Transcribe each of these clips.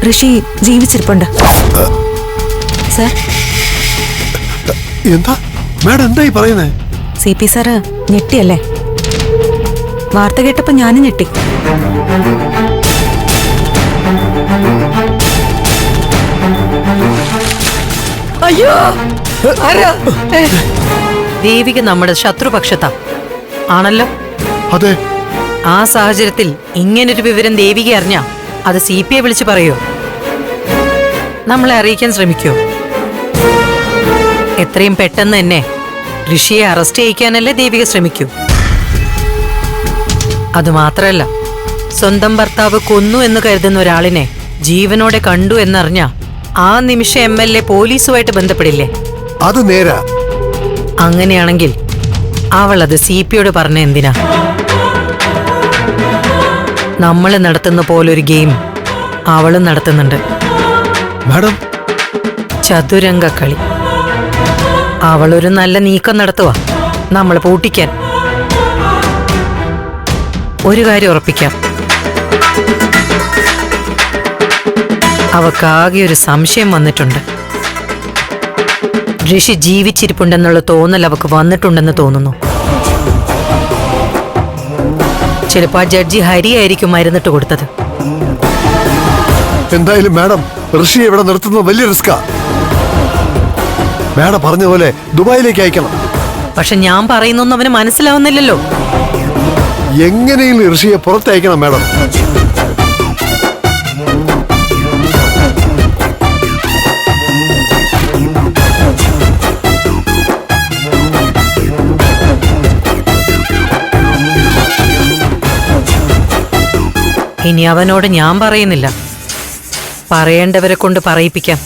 ഋഷി ജീവിച്ചിരിപ്പുണ്ട്. സർ, എന്താ മാഡം എന്തായി പറയുന്നേ? CP സാറ് ഞെട്ടിയല്ലേ? വാർത്ത കേട്ടപ്പോ ഞാനും ഞെട്ടി. അയ്യോ, ദേവിക നമ്മുടെ ശത്രുപക്ഷത്താ ആണല്ലോ. അതെ. ആ സാഹചര്യത്തിൽ ഇങ്ങനൊരു വിവരം ദേവിക അറിഞ്ഞ അത് CPയെ വിളിച്ചു പറയോ? നമ്മളെ അറിയിക്കാൻ ശ്രമിക്കോ? എത്രയും പെട്ടെന്ന് തന്നെ ഋഷിയെ അറസ്റ്റ് ചെയ്യിക്കാനല്ലേ ദേവിക ശ്രമിക്കൂ. അതുമാത്രല്ല, സ്വന്തം ഭർത്താവ് കൊന്നു എന്ന് കരുതുന്ന ഒരാളിനെ ജീവനോടെ കണ്ടു എന്നറിഞ്ഞ ആ നിമിഷം MLA പോലീസുമായിട്ട് ബന്ധപ്പെടില്ലേ? അത് നേരാ. അങ്ങനെയാണെങ്കിൽ അവൾ അത് CPയോട് പറഞ്ഞ എന്തിനാ? നമ്മൾ നടത്തുന്ന പോലൊരു ഗെയിം അവളും നടത്തുന്നുണ്ട്. മാഡം, ചതുരംഗ കളി. അവളൊരു നല്ല നീക്കം നടത്തുവാ നമ്മൾ പൂട്ടിക്കാൻ. ഒരു കാര്യം ഉറപ്പിക്കാം, അവക്കാകെ ഒരു സംശയം വന്നിട്ടുണ്ട്. ഋഷി ജീവിച്ചിരിപ്പുണ്ടെന്നുള്ള തോന്നൽ അവക്ക് വന്നിട്ടുണ്ടെന്ന് തോന്നുന്നു. ചിലപ്പോ ആ ജഡ്ജി ഹരിയായിരിക്കും മരുന്നിട്ട് കൊടുത്തത്. എന്തായാലും മാഡം, ഋഷിയെ ഇവിടെ നിർത്തുന്നത് വലിയ റിസ്കാ. മാഡം പറഞ്ഞ പോലെ ദുബായിലേക്ക് അയക്കണം. പക്ഷെ ഞാൻ പറയുന്നൊന്നും അവന് മനസ്സിലാവുന്നില്ലല്ലോ. എങ്ങനെയും ഋഷിയെ പുറത്തയക്കണം മാഡം. ഇനി അവനോട് ഞാൻ പറയുന്നില്ല, പറയേണ്ടവരെ കൊണ്ട് പറയിപ്പിക്കാം.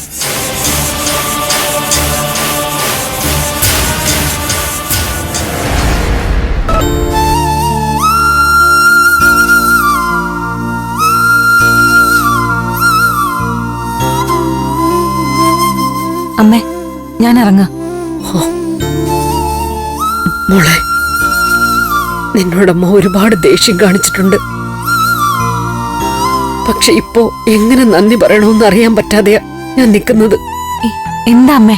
അമ്മേ, ഞാൻ ഇറങ്ങാം. മോളെ, നിന്നോടമ്മ ഒരുപാട് ദേഷ്യം കാണിച്ചിട്ടുണ്ട്. പക്ഷെ ഇപ്പോ എങ്ങനെ നന്ദി പറയണമെന്ന് അറിയാൻ പറ്റാതെയാ ഞാൻ നിൽക്കുന്നത്. എന്താ അമ്മേ?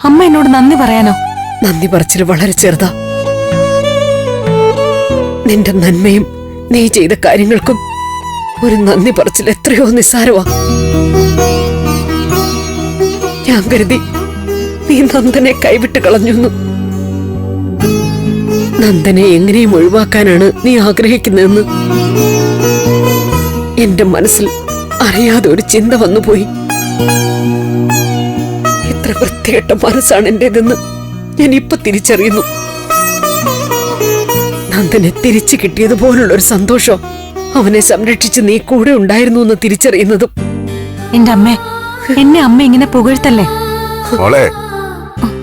അമ്മ എന്നോട് നന്ദി പറയാനോ? നന്ദി പറച്ചിൽ വളരെ ചെറുതാ. നിന്റെ നന്മയും നീ ചെയ്ത കാര്യങ്ങൾക്കും ഒരു നന്ദി പറച്ചിൽ എത്രയോ നിസ്സാരവാ. ഞാൻ കരുതി നീ നന്ദനെ കൈവിട്ട് കളഞ്ഞു. നന്ദനെ എങ്ങനെയും ഒഴിവാക്കാനാണ് നീ ആഗ്രഹിക്കുന്നതെന്ന് എന്റെ മനസ്സിൽ അറിയാതെ ഒരു ചിന്ത വന്നുപോയി. എത്ര വൃത്തികെട്ട മനസ്സാണ് എന്റേതെന്ന് ഞാൻ ഇപ്പൊ തിരിച്ചറിയുന്നു. നന്ദനെ തിരിച്ചു കിട്ടിയതുപോലുള്ള ഒരു സന്തോഷം അവനെ സംരക്ഷിച്ച് നീ കൂടെ ഉണ്ടായിരുന്നു എന്ന് തിരിച്ചറിയുന്നതും. എന്റെ അമ്മേ, എന്നെ അമ്മ ഇങ്ങനെ പുകഴ്ത്തല്ലേ. മോളെ,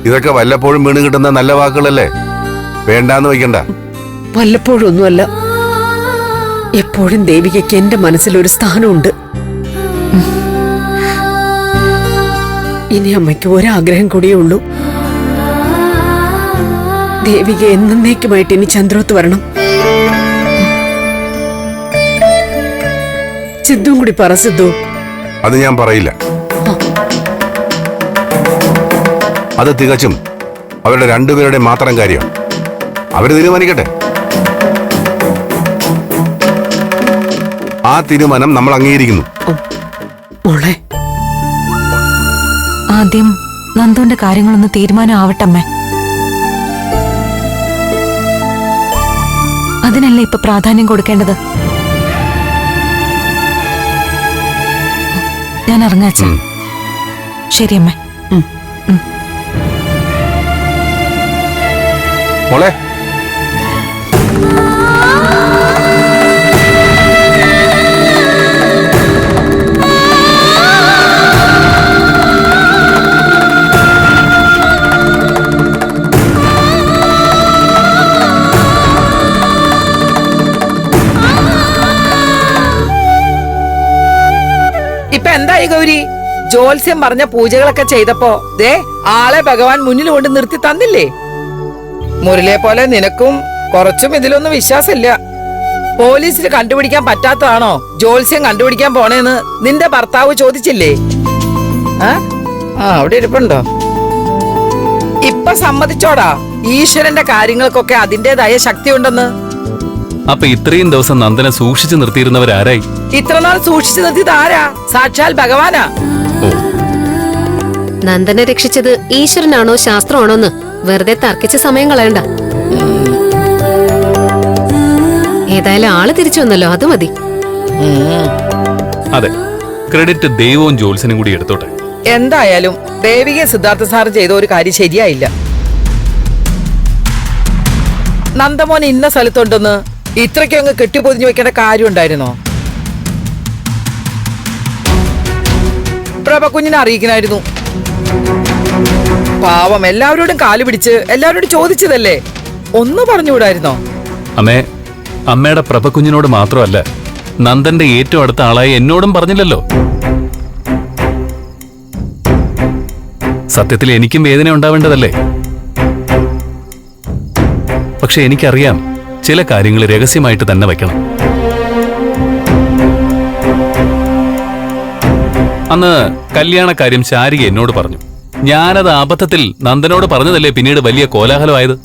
ഇതൊക്കെ വല്ലപ്പോഴും വീണ് കിട്ടുന്ന നല്ല വാക്കുകളല്ലേ, വേണ്ടാന്ന് വയ്ക്കണ്ട. വല്ലപ്പോഴും ഒന്നുമല്ല, എപ്പോഴും ദേവികയ്ക്ക് എന്റെ മനസ്സിലൊരു സ്ഥാനമുണ്ട്. ഇനി അമ്മയ്ക്ക് ഒരാഗ്രഹം കൂടിയേ ഉള്ളൂ. ദേവിക എന്നേക്കുമായിട്ട് ഇനി ചന്ദ്രോത്ത് വരണം. സിദ്ധുവും കൂടി പറ. സിദ്ധു, അത് ഞാൻ പറയില്ല. അത് തികച്ചും അവരുടെ രണ്ടുപേരുടെ മാത്രം കാര്യം. അവര് തീരുമാനിക്കട്ടെ. ആ തീരുമാനം നമ്മൾ അംഗീകരിക്കുന്നു. മോളെ, ആദ്യം നന്ദുവിന്റെ കാര്യങ്ങളൊന്ന് തീരുമാനം ആവട്ടമ്മേ. അതിനല്ലേ ഇപ്പൊ പ്രാധാന്യം കൊടുക്കേണ്ടത്. ഞാൻ ഇറങ്ങാച്ച. ശരി അമ്മേ. മോളെ, ഇപ്പൊ എന്തായി ഗൗരി? ജോത്സ്യം പറഞ്ഞ പൂജകളൊക്കെ ചെയ്തപ്പോ ദേ ആളെ ഭഗവാൻ മുന്നിൽ കൊണ്ട് നിർത്തി തന്നില്ലേ? മുരളിയെ പോലെ നിനക്കും കുറച്ചും ഇതിലൊന്നും വിശ്വാസമില്ല. പോലീസിന് കണ്ടുപിടിക്കാൻ പറ്റാത്തതാണോ ജോത്സ്യം കണ്ടുപിടിക്കാൻ പോണേന്ന് നിന്റെ ഭർത്താവ് ചോദിച്ചില്ലേ? അവിടെ ഇരിപ്പുണ്ടോ? ഇപ്പൊ സമ്മതിച്ചോടാ, ഈശ്വരന്റെ കാര്യങ്ങൾക്കൊക്കെ അതിന്റേതായ ശക്തി ഉണ്ടെന്ന്. അപ്പൊ ഇത്രയും ദിവസം നന്ദനെ സൂക്ഷിച്ചു നിർത്തിയിരുന്നവരാരായി? ഇത്രനാൾ സൂക്ഷിച്ചു നിർത്തിയത് ആരാ? സാക്ഷാൽ ഭഗവാനാ. നന്ദനെ രക്ഷിച്ചത് ഈശ്വരനാണോ ശാസ്ത്രമാണോന്ന് വെറുതെ തർക്കിച്ച സമയം കളയണ്ട. ഏതായാലും ആള് തിരിച്ചു വന്നല്ലോ, അത് മതി. അതെ, ക്രെഡിറ്റ് ദൈവവും ജോത്സ്യനും കൂടി എടുത്തോട്ടെ. എന്തായാലും ദേവിക സിദ്ധാർത്ഥ സാറ് ചെയ്ത ഒരു കാര്യം ശരിയായില്ല. നന്ദമോൻ ഇന്ന സ്ഥലത്തുണ്ടെന്ന് ഇത്രയ്ക്ക് അങ്ങ് കെട്ടിപ്പൊതിഞ്ഞു വെക്കേണ്ട കാര്യം ഉണ്ടായിരുന്നോ? പ്രഭകുഞ്ഞിനെ അറിയിക്കണായിരുന്നു. പാവം എല്ലാവരോടും കാല് പിടിച്ച് എല്ലാവരോടും ചോദിച്ചതല്ലേ, ഒന്ന് പറഞ്ഞുകൂടായിരുന്നോ? അമ്മയുടെ പ്രഭകുഞ്ഞിനോട് മാത്രമല്ല, നന്ദന്റെ ഏറ്റവും അടുത്ത ആളായി എന്നോടും പറഞ്ഞില്ലല്ലോ. സത്യത്തിൽ എനിക്കും വേദന ഉണ്ടാവേണ്ടതല്ലേ? പക്ഷെ എനിക്കറിയാം, ചില കാര്യങ്ങൾ രഹസ്യമായിട്ട് തന്നെ വെക്കണം. അന്ന് കല്യാണക്കാര്യം ശാരിക എന്നോട് പറഞ്ഞു. ഞാനത് അബദ്ധത്തിൽ നന്ദനോട് പറഞ്ഞതല്ലേ പിന്നീട് വലിയ കോലാഹലമായത്.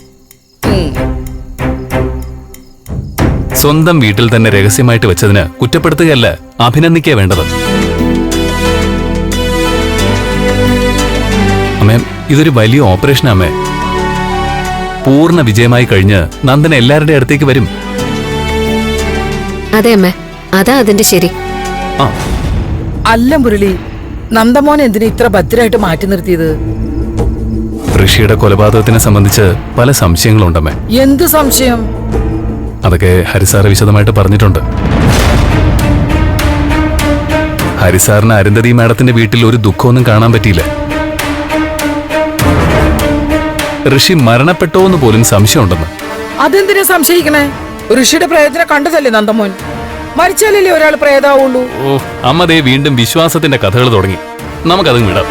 സ്വന്തം വീട്ടിൽ തന്നെ രഹസ്യമായിട്ട് വെച്ചതിന് കുറ്റപ്പെടുത്തുകയല്ല, അഭിനന്ദിക്കുക വേണ്ടത്. അമ്മേ, ഇതൊരു വലിയ ഓപ്പറേഷൻ അമ്മേ. പൂർണ്ണ വിജയമായി കഴിഞ്ഞ് നന്ദൻ എല്ലാവരുടെ അടുത്തേക്ക് വരും. അതെ അമ്മേ, അതാ അതിന്റെ ശരി. അല്ല മുരളി, നന്ദമോനെ എന്തിനാ ഇത്ര ഭദ്രമായിട്ട് മാറ്റി നിർത്തിയത്? ഋഷിയുടെ കൊലപാതകത്തിനെ സംബന്ധിച്ച് പല സംശയങ്ങളുണ്ടമ്മേ. എന്ത് സംശയം? അതൊക്കെ ഹരിസാറ് വിശദമായിട്ട് പറഞ്ഞിട്ടുണ്ട്. ഹരിസാറിന് അരുന്ധതി മാഡത്തിന്റെ വീട്ടിൽ ഒരു ദുഃഖമൊന്നും കാണാൻ പറ്റിയില്ല. ഋഷി മരണപ്പെട്ടോ എന്ന് പോലും സംശയമുണ്ടെന്ന്. അതെന്തിനാ സംശയിക്കണേ? ഋഷിയുടെ പ്രയോജനം കണ്ടതല്ലേ നന്ദമോൻ? മരിച്ചാലല്ലേ ഒരാൾ പ്രേതാവുള്ളൂ. ഓ, അമ്മ ദേ വീണ്ടും വിശ്വാസത്തിന്റെ കഥകൾ തുടങ്ങി. നമുക്കത് വിടാം.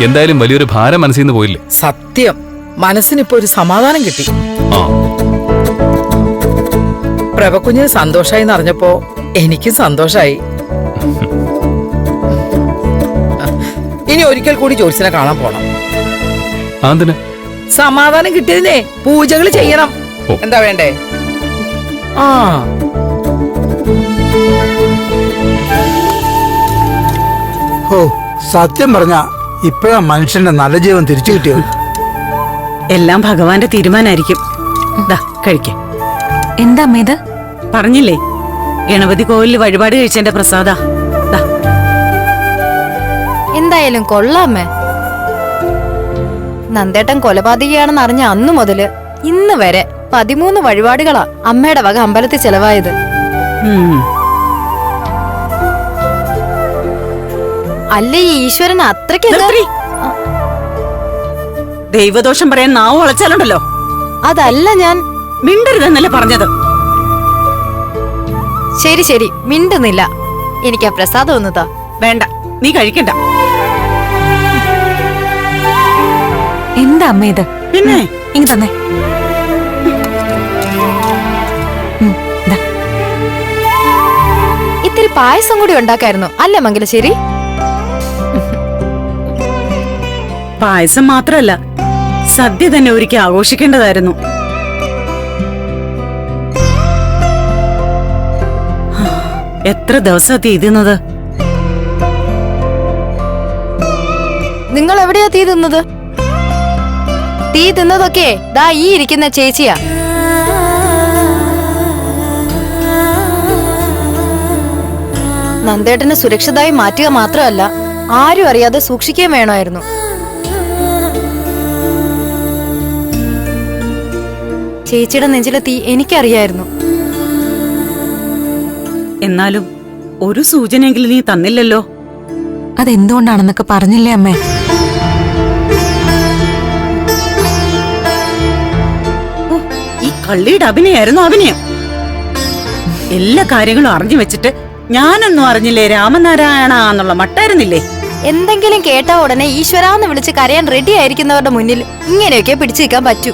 എന്തായാലും വലിയൊരു ഭാരം മനസ്സിൽ നിന്ന് പോയില്ലേ? സത്യം, മനസ്സിനിപ്പോ ഒരു സമാധാനം കിട്ടി. പ്രഭകുഞ്ഞിന് സന്തോഷായി എന്നറിഞ്ഞപ്പോ എനിക്കും സന്തോഷായി. ഇനി ഒരിക്കൽ കൂടി ജോത്സ്യനെ കാണാൻ പോണം. സമാധാനം കിട്ടിയതിനെ പൂജകൾ ചെയ്യണം. എന്താ വേണ്ടേ? സത്യം പറഞ്ഞ ഇപ്പഴാ മനുഷ്യന്റെ നല്ല ജീവൻ തിരിച്ചു കിട്ടിയത്. എല്ലാം ഭഗവാന്റെ തീരുമാനായിരിക്കും. കഴിക്കേ. എന്താ അമ്മ ഇത്? പറഞ്ഞില്ലേ, ഗണപതി കോവിലിൽ വഴിപാട് കഴിച്ചെന്റെ പ്രസാദ. എന്തായാലും കൊള്ളാമേ. നന്ദേട്ടൻ കൊലപാതകയാണെന്ന് അറിഞ്ഞ അന്നു മുതല് ഇന്ന് വരെ 13 വഴിപാടുകളാ അമ്മയുടെ വക അമ്പലത്തിൽ ചെലവായത്. അല്ലേ ഈ ഈശ്വരൻ അത്രയ്ക്ക് ദൈവദോഷം പറയാൻ നാവ് വളച്ചാലുണ്ടല്ലോ. അതല്ല ഞാൻ മിണ്ടരുതെന്നല്ലേ പറഞ്ഞത്. ശരി ശരി, മിണ്ടുന്നില്ല. എനിക്ക് ആ പ്രസാദം ഒന്ന് താ. വേണ്ട, നീ കഴിക്കണ്ട. എന്താ അമ്മ ഇത്? പിന്നെ ഇങ്ങ് തന്നെ. ഇത്തിരി പായസം കൂടി ഉണ്ടാക്കായിരുന്നു അല്ലേ മംഗലശ്ശേരി? പായസം മാത്രല്ല, സദ്യ തന്നെ ഒരിക്കൽ ആഘോഷിക്കേണ്ടതായിരുന്നു. എത്ര ദിവസം തീരുന്നത്? നിങ്ങൾ എവിടെയാ തീ തിന്നത്? തീ തിന്നതൊക്കെ ദാ ഈ ഇരിക്കുന്ന ചേച്ചിയാ. നന്ദേട്ടനെ സുരക്ഷിതമായി മാറ്റുക മാത്രമല്ല, ആരും അറിയാതെ സൂക്ഷിക്കുകയും വേണമായിരുന്നു. ചേച്ചിയുടെ നെഞ്ചിലെ തീ എനിക്കറിയായിരുന്നു. എന്നാലും ഒരു സൂചനയെങ്കിലും നീ തന്നില്ലല്ലോ. അതെന്തുകൊണ്ടാണെന്നൊക്കെ പറഞ്ഞില്ലേ അമ്മേ? ഈ കള്ളിയുടെ അഭിനയായിരുന്നു അഭിനയം. എല്ലാ കാര്യങ്ങളും അറിഞ്ഞു വെച്ചിട്ട് ഞാനൊന്നും അറിഞ്ഞില്ലേ രാമനാരായണ എന്നുള്ള മട്ടായിരുന്നില്ലേ? എന്തെങ്കിലും കേട്ടാ ഉടനെ ഈശ്വരാന്ന് വിളിച്ച് കരയാൻ റെഡി ആയിരിക്കുന്നവരുടെ മുന്നിൽ ഇങ്ങനെയൊക്കെ പിടിച്ചു നിൽക്കാൻ പറ്റൂ.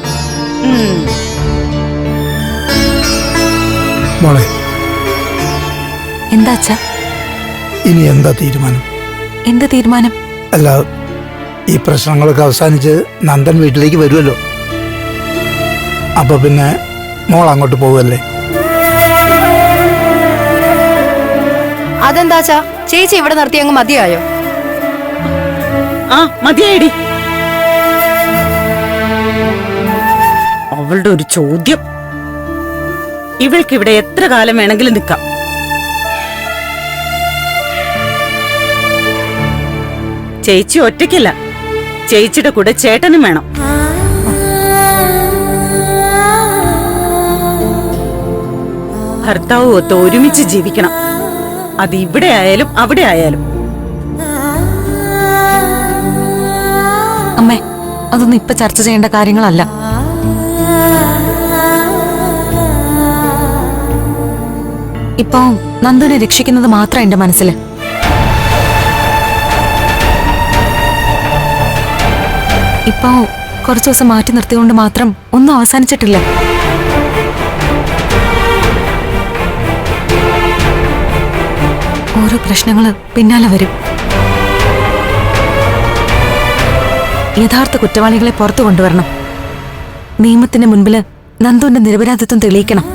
മോളെ എന്താ അച്ഛാ? ഇനി എന്താ തീരുമാനം? എന്ത് തീരുമാനം? അല്ല, ഈ പ്രശ്നങ്ങളൊക്കെ അവസാനിച്ച് നന്ദൻ വീട്ടിലേക്ക് വരുമല്ലോ. അപ്പൊ പിന്നെ മോൾ അങ്ങോട്ട് പോവല്ലേ? അതെന്താച്ചാ ചേച്ചി ഇവിടെ നിർത്തി അങ്ങ് മതിയായോ? ആ മതിയായിടി. അവളുടെ ഒരു ചോദ്യം. ഇവൾക്ക് ഇവിടെ എത്ര കാലം വേണമെങ്കിലും നിൽക്കാം. ചേച്ചി ഒറ്റയ്ക്കല്ല, ചേച്ചിയുടെ കൂടെ ചേട്ടനും വേണം. ഭർത്താവ് ഒത്ത് ഒരുമിച്ച് ജീവിക്കണം. അത് ഇവിടെ ആയാലും അവിടെ ആയാലും. അമ്മേ, അതൊന്നും ഇപ്പൊ ചർച്ച ചെയ്യേണ്ട കാര്യങ്ങളല്ല. ഇപ്പൊ നന്ദുവിനെ രക്ഷിക്കുന്നത് മാത്രം എന്റെ മനസ്സില്. ഇപ്പൊ കുറച്ചു ദിവസം മാറ്റി നിർത്തിക്കൊണ്ട് മാത്രം ഒന്നും അവസാനിച്ചിട്ടില്ല. ഓരോ പ്രശ്നങ്ങള് പിന്നാലെ വരും. യഥാർത്ഥ കുറ്റവാളികളെ പുറത്തു കൊണ്ടുവരണം. നിയമത്തിന്റെ മുൻപില് നന്ദുവിന്റെ നിരപരാധിത്വം തെളിയിക്കണം.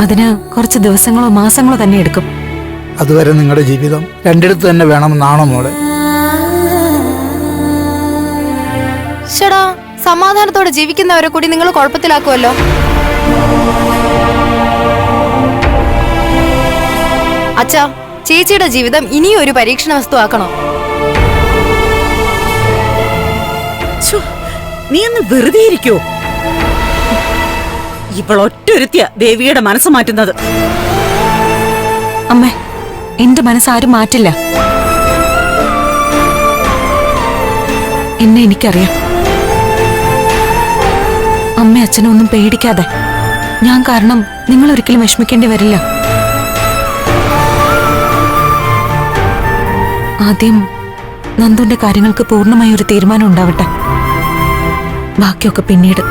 അതിന് കുറച്ച് ദിവസങ്ങളോ മാസങ്ങളോ തന്നെ എടുക്കും. അതുവരെ നിങ്ങളുടെ ജീവിതം രണ്ടിടത്ത് തന്നെ വേണമെന്നാണോ മോളെ? ഷടാ, സമാധാനത്തോടെ ജീവിക്കുന്നവരെ കൂടി നിങ്ങൾ കുഴപ്പത്തിലാക്കുമല്ലോ. അച്ഛാ, ചേച്ചിയുടെ ജീവിതം ഇനിയും ഒരു പരീക്ഷണ വസ്തു ആക്കണോ? നീ ഒന്ന് വെറുതെ ഇരിക്കോ? ഇവൾ ഒറ്റൊരുത്തിയ ദേവിയുടെ മനസ്സ് മാറ്റുന്നത്. അമ്മേ, എന്റെ മനസ്സാരും മാറ്റില്ല. എന്നെ എനിക്കറിയാം. അമ്മ അച്ഛനും ഒന്നും പേടിക്കാതെ. ഞാൻ കാരണം നിങ്ങൾ ഒരിക്കലും വിഷമിക്കേണ്ടി വരില്ല. ആദ്യം നന്ദുവിന്റെ കാര്യങ്ങൾക്ക് പൂർണ്ണമായ ഒരു തീരുമാനം ഉണ്ടാവട്ടെ. ബാക്കിയൊക്കെ പിന്നീട്.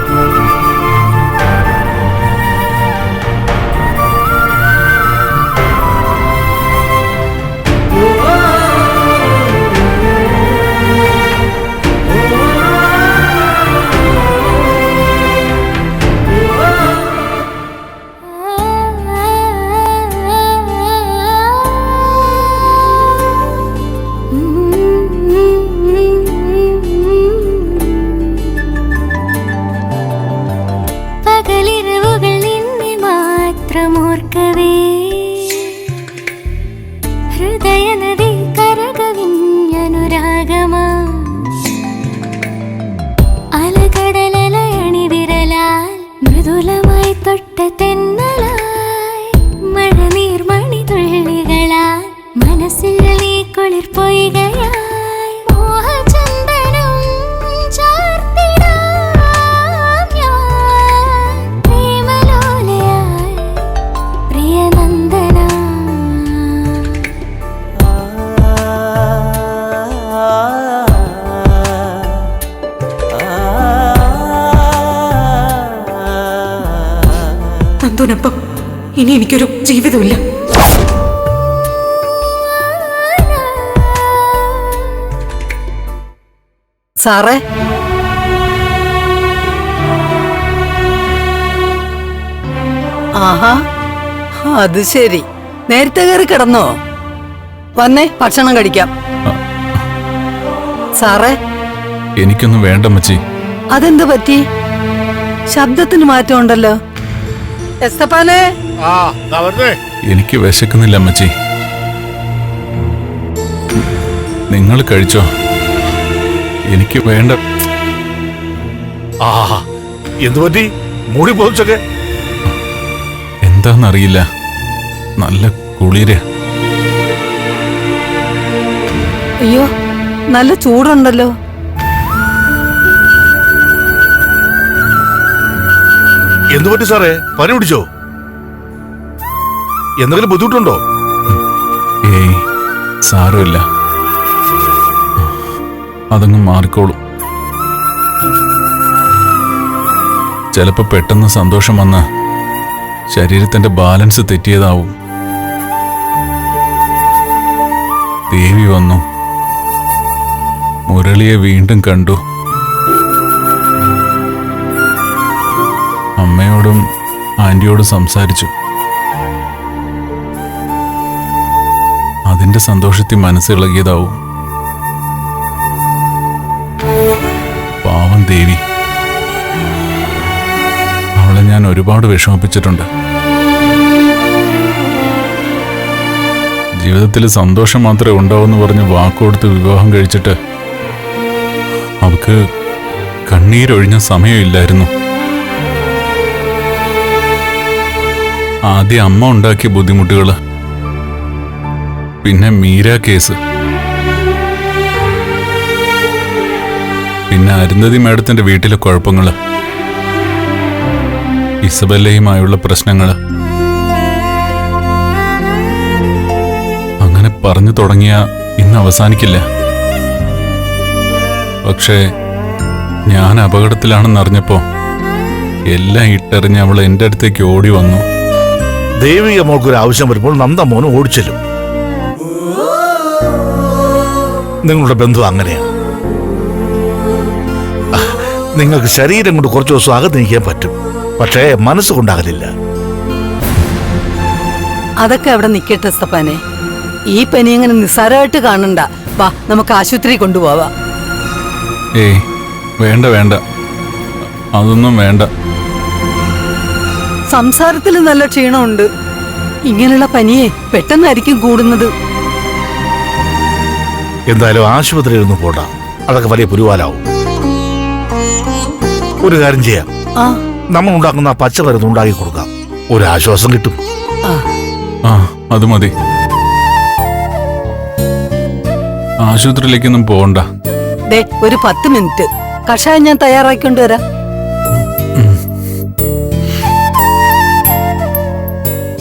നന്ദുവിനൊപ്പം ഇനി എനിക്കൊരു ജീവിതമില്ല. സാറേ, ആഹാ, അത് ശരി. നേരത്തെ കയറി കിടന്നോ? വന്നേ, ഭക്ഷണം കഴിക്കാം. സാറേ, എനിക്കൊന്നും വേണ്ട മച്ചി. അതെന്ത് പറ്റി? ശബ്ദത്തിന് മാറ്റമുണ്ടല്ലോ. എസ്തപ്പാനെ, എനിക്ക് വിശക്കുന്നില്ല അമ്മച്ചി. നിങ്ങൾ കഴിച്ചോ? എനിക്ക് വേണ്ട. എന്തുപറ്റി? മൂടി പോച്ചൊക്കെ എന്താന്നറിയില്ല, നല്ല കുളിര്. അയ്യോ, നല്ല ചൂടുണ്ടല്ലോ. എന്തുപറ്റി സാറേ? പനി പിടിച്ചോ? എന്തെങ്കിലും ബുദ്ധിമുട്ടുണ്ടോ? ഏയ്, സാരമില്ല, അതങ്ങ് മാറിക്കോളും. ചിലപ്പോ പെട്ടെന്ന് സന്തോഷം വന്ന് ശരീരത്തിന്റെ ബാലൻസ് തെറ്റിയതാവും. ദേവി വന്നു, മുരളിയെ വീണ്ടും കണ്ടു. അമ്മയോടും ആന്റിയോടും സംസാരിച്ചു. അതിന്റെ സന്തോഷത്തിൽ മനസ്സിളകിയതാവും. പാവം ദേവി, അവളെ ഞാൻ ഒരുപാട് വിഷമിപ്പിച്ചിട്ടുണ്ട്. ജീവിതത്തിൽ സന്തോഷം മാത്രമേ ഉണ്ടാവൂന്ന് പറഞ്ഞ് വാക്കുകൊടുത്ത് വിവാഹം കഴിച്ചിട്ട് അവൾക്ക് കണ്ണീരൊഴിഞ്ഞ സമയമില്ലായിരുന്നു. ആദ്യം അമ്മ ഉണ്ടാക്കിയ ബുദ്ധിമുട്ടുകള്, പിന്നെ മീര കേസ്, പിന്നെ അരുന്ധതി മാഡത്തിന്റെ വീട്ടിലെ കുഴപ്പങ്ങള്, ഇസബല്ലയുമായുള്ള പ്രശ്നങ്ങള്. അങ്ങനെ പറഞ്ഞു തുടങ്ങിയ ഇന്ന് അവസാനിക്കില്ല. പക്ഷേ ഞാൻ അപകടത്തിലാണെന്നറിഞ്ഞപ്പോ എല്ലാം ഇട്ടെറിഞ്ഞ് അവൾ എന്റെ അടുത്തേക്ക് ഓടി വന്നു. ദേവിക മോൾക്കൊരു ആവശ്യം വരുമ്പോൾ നന്ദമോന് ഓടിച്ചെല്ലും. നിങ്ങളുടെ ബന്ധു അങ്ങനെയാണ്. നിങ്ങൾക്ക് ശരീരം കൊണ്ട് കുറച്ചു ദിവസം അകത്ത് നിൽക്കാൻ പറ്റും, പക്ഷേ മനസ്സുകൊണ്ടാകലില്ല. അതൊക്കെ അവിടെ നിക്കട്ടെ സ്തപ്പാനെ. ഈ പനി അങ്ങനെ നിസ്സാരമായിട്ട് കാണണ്ട. വാ, നമുക്ക് ആശുപത്രി കൊണ്ടുപോവാം. ഏയ് വേണ്ട വേണ്ട, അതൊന്നും വേണ്ട. സംസാരത്തിൽ നല്ല ക്ഷീണമുണ്ട്. ഇങ്ങനെയുള്ള പനിയെ പെട്ടെന്നായിരിക്കും കൂടുന്നത്. എന്തായാലും ആശുപത്രിയിൽ ഒന്നും പോണ്ട, അതൊക്കെ വലിയ പുരുവാലാവും. ഒരു കാര്യം ചെയ്യാം, നമ്മൾ ഉണ്ടാക്കുന്ന പച്ചമരുന്ന് ഉണ്ടാക്കി കൊടുക്കാം, ഒരു ആശ്വാസം കിട്ടും. ആ അത് മതി. ആശുപത്രിയിലേക്കൊന്നും പോകണ്ട. ഒരു 10 മിനിറ്റ് കഷായം ഞാൻ തയ്യാറാക്കിക്കൊണ്ടുവരാം.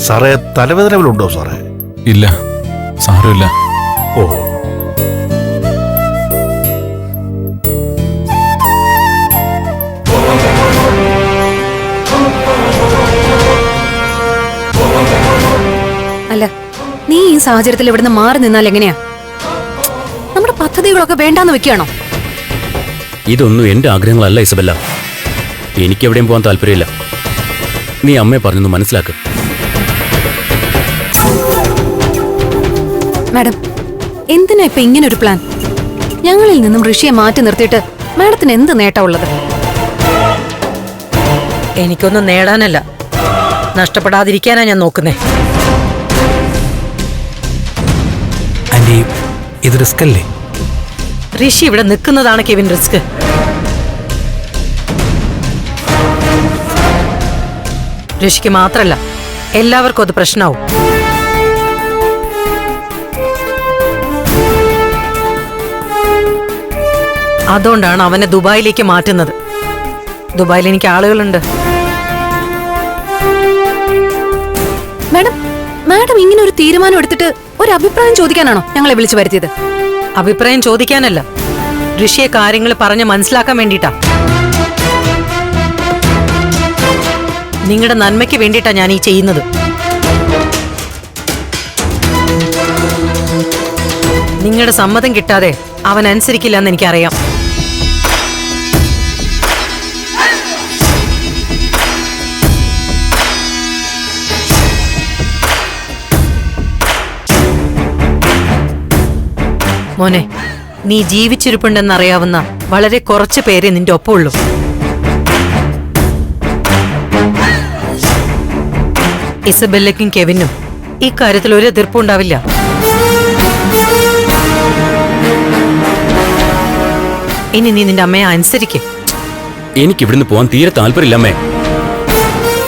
സാറേ, തലവേദന ഉണ്ടോ സാറേ? ഇല്ല, സാരമില്ല. ഓ, അല്ല, നീ ഈ സാഹചര്യത്തിൽ ഇവിടുന്ന് മാറി നിന്നാൽ എങ്ങനെയാ? നമ്മുടെ പദ്ധതികളൊക്കെ വേണ്ടാന്ന് വെക്കുകയാണോ? ഇതൊന്നും എന്റെ ആഗ്രഹങ്ങളല്ല ഇസബല്ല. എനിക്കെവിടെയും പോകാൻ താല്പര്യമില്ല. നീ അമ്മയെ പറഞ്ഞൊന്ന് മനസ്സിലാക്ക്. മാഡം, എന്തിനാ ഇപ്പൊ ഇങ്ങനൊരു പ്ലാൻ? ഞങ്ങളിൽ നിന്നും ഋഷിയെ മാറ്റി നിർത്തിയിട്ട് മാഡത്തിന് എന്ത് നേട്ടമുള്ളത്? എനിക്കൊന്നും നേടാനല്ല, നഷ്ടപ്പെടാതിരിക്കാനാ ഞാൻ നോക്കുന്നേ. ആന്റി, ഇത് റിസ്ക് അല്ലേ? ഋഷി ഇവിടെ നിൽക്കുന്നതാണ് കെവിൻ റിസ്ക്. ഋഷിക്ക് മാത്രല്ല, എല്ലാവർക്കും അത് പ്രശ്നമാവും. അതുകൊണ്ടാണ് അവനെ ദുബായിലേക്ക് മാറ്റുന്നത്. ദുബായിൽ എനിക്ക് ആളുകളുണ്ട്. മാഡം, മാഡം ഇങ്ങനെ ഒരു തീരുമാനം എടുത്തിട്ട് ഒരു അഭിപ്രായം ചോദിക്കാനാണോ ഞങ്ങളെ വിളിച്ചു വരുത്തിയത്? അഭിപ്രായം ചോദിക്കാനല്ല, ഋഷിയെ കാര്യങ്ങൾ പറഞ്ഞ് മനസ്സിലാക്കാൻ വേണ്ടിട്ടാ. നിങ്ങളുടെ നന്മയ്ക്ക് വേണ്ടിയിട്ടാ ഞാൻ ഈ ചെയ്യുന്നത്. നിങ്ങളുടെ സമ്മതം കിട്ടാതെ അവൻ അനുസരിക്കില്ല എന്ന് എനിക്കറിയാം. മോനെ, നീ ജീവിച്ചിരിപ്പുണ്ടെന്നറിയാവുന്ന വളരെ കുറച്ച് പേരെ നിന്റെ ഒപ്പമുള്ളൂ. ഇസബെല്ലയ്ക്കും കെവിനും ഈ കാര്യത്തിൽ ഒരു എതിർപ്പുണ്ടാവില്ല. ഇനി നീ നിന്റെ അമ്മയെ അനുസരിക്കേ. എനിക്ക് ഇവിടുന്ന് പോകാൻ തീരെ താല്പര്യമില്ല അമ്മേ.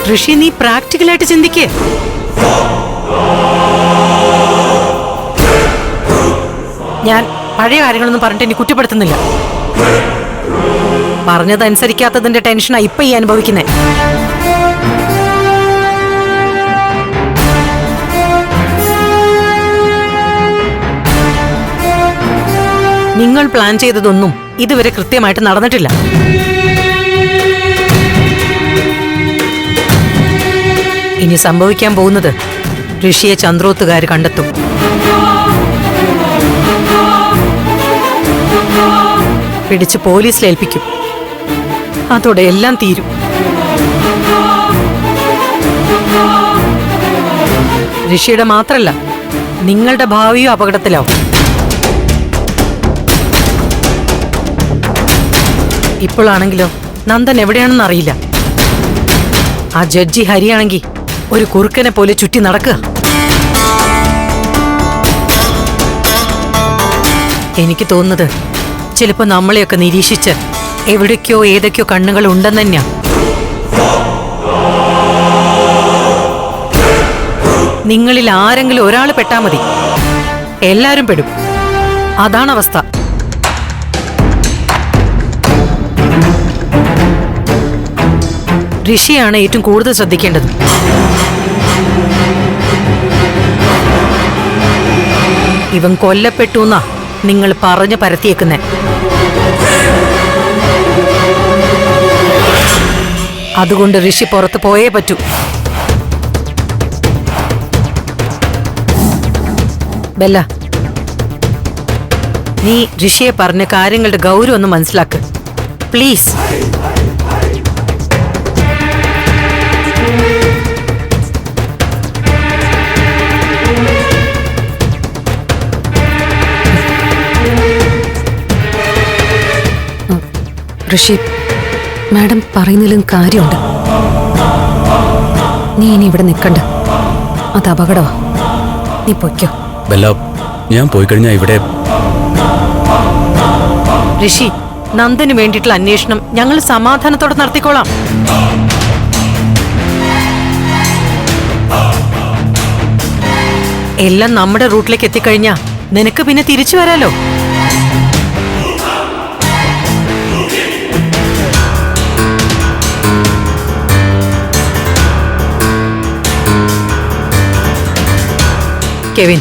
ഋഷി, നീ പ്രാക്ടിക്കലായിട്ട് ചിന്തിക്കേ. ഞാൻ പഴയ കാര്യങ്ങളൊന്നും പറഞ്ഞിട്ട് എന്നെ കുറ്റപ്പെടുത്തുന്നില്ല. പറഞ്ഞതനുസരിക്കാത്തതിന്റെ ടെൻഷനാ ഇപ്പൊ ഈ അനുഭവിക്കുന്നേ. നിങ്ങൾ പ്ലാൻ ചെയ്തതൊന്നും ഇതുവരെ കൃത്യമായിട്ട് നടന്നിട്ടില്ല. ഇനി സംഭവിക്കാൻ പോകുന്നത് ഋഷിയെ ചന്ദ്രോത്തുകാർ കണ്ടെത്തും. പിടിച്ച് പോലീസിലേൽപ്പിക്കും. അതോടെ എല്ലാം തീരും. ഋഷിയുടെ മാത്രല്ല, നിങ്ങളുടെ ഭാവിയും അപകടത്തിലാവും. ഇപ്പോഴാണെങ്കിലോ നന്ദൻ എവിടെയാണെന്ന് അറിയില്ല. ആ ജഡ്ജി ഹരിയാണെങ്കിൽ ഒരു കുറുക്കനെ പോലെ ചുറ്റി നടക്കുക. എനിക്ക് തോന്നുന്നത് ചിലപ്പോ നമ്മളെയൊക്കെ നിരീക്ഷിച്ച് എവിടേക്കോ ഏതൊക്കെയോ കണ്ണുകൾ ഉണ്ടെന്ന് തന്നെയാ. നിങ്ങളിൽ ആരെങ്കിലും ഒരാൾ പെട്ടാ മതി, എല്ലാരും പെടും. അതാണ് അവസ്ഥ. ഋഷിയാണ് ഏറ്റവും കൂടുതൽ ശ്രദ്ധിക്കേണ്ടത്. ഇവൻ കൊല്ലപ്പെട്ടു എന്നാ നിങ്ങൾ പറഞ്ഞു പരത്തിയേക്കുന്നേ. അതുകൊണ്ട് ഋഷി പുറത്ത് പോയേ പറ്റൂ. ബെല്ല, നീ ഋഷിയെ പറഞ്ഞ കാര്യങ്ങളുടെ ഗൗരവം ഒന്ന് മനസ്സിലാക്ക് പ്ലീസ്. ഋഷി, മാഡം പറയുന്നതിലും കാര്യമുണ്ട്. നീ ഇനി ഇവിടെ നിൽക്കണ്ട, അത് അപകടമാ. നീ പൊയ്ക്കോ. ബെല്ല, ഞാൻ പോയി കഴിഞ്ഞാൽ ഇവിടെ ഋഷി, നന്ദന് വേണ്ടിയിട്ടുള്ള അന്വേഷണം ഞങ്ങൾ സമാധാനത്തോടെ നടത്തിക്കോളാം. എല്ലാം നമ്മുടെ റൂട്ടിലേക്ക് എത്തിക്കഴിഞ്ഞാ നിനക്ക് പിന്നെ തിരിച്ചു വരാലോ. കെവിൻ,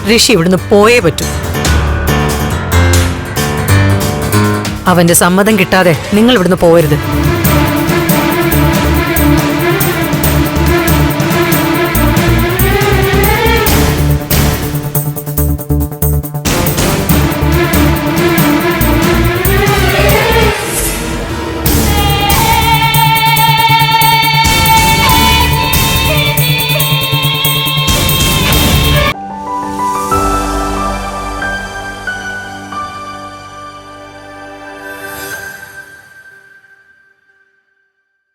ഋഷി ഇവിടുന്ന് പോയേ പറ്റൂ. അവന്റെ സമ്മതം കിട്ടാതെ നിങ്ങൾ ഇവിടുന്ന് പോകരുത്.